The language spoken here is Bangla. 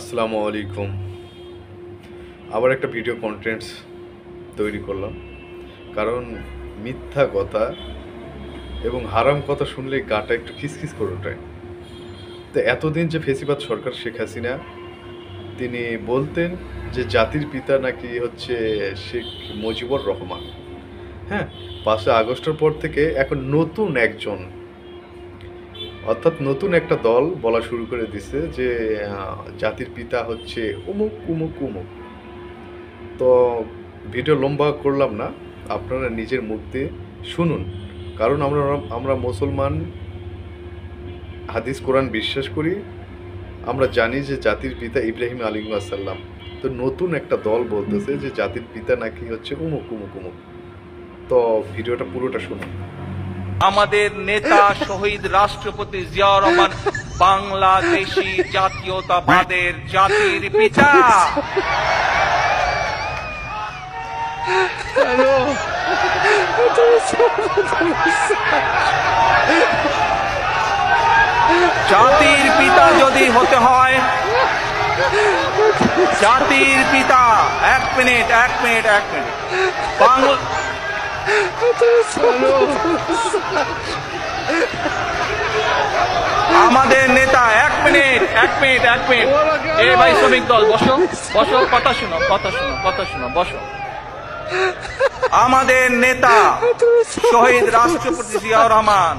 আসসালামু আলাইকুম। আবার একটা ভিডিও কন্টেন্টস তৈরি করলাম, কারণ মিথ্যা কথা এবং হারাম কথা শুনলে গাটা একটু খিসখিস করে ওঠে। তো এতদিন যে ফেসিবাদ সরকার শেখ হাসিনা, তিনি বলতেন যে জাতির পিতা নাকি হচ্ছে শেখ মুজিবুর রহমান। হ্যাঁ, 5 আগস্টের পর থেকে এখন নতুন একজন, অর্থাৎ নতুন একটা দল বলা শুরু করে দিছে যে জাতির পিতা হচ্ছে উমুক উমুক উমুক। তো ভিডিও লম্বা করলাম না, আপনারা নিজের মুখ দিয়ে শুনুন। কারণ আমরা মুসলমান, হাদিস কোরআন বিশ্বাস করি। আমরা জানি যে জাতির পিতা ইব্রাহিম আলাইহিসসালাম। তো নতুন একটা দল বলতেছে যে জাতির পিতা নাকি হচ্ছে উমুক উমুক উমুক। তো ভিডিওটা পুরোটা শুনুন। আমাদের নেতা শহীদ রাষ্ট্রপতি জিয়াউর রহমান বাংলাদেশী জাতীয়তাবাদের জাতির পিতা। জাতির পিতা যদি হতে হয়, জাতির পিতা, এক মিনিট আমাদের নেতা, এক মিনিট এ ভাই শ্রমিক দল, বসো, কথা শুনো, বসো। আমাদের নেতা শহীদ রাষ্ট্রপতি জিয়াউর রহমান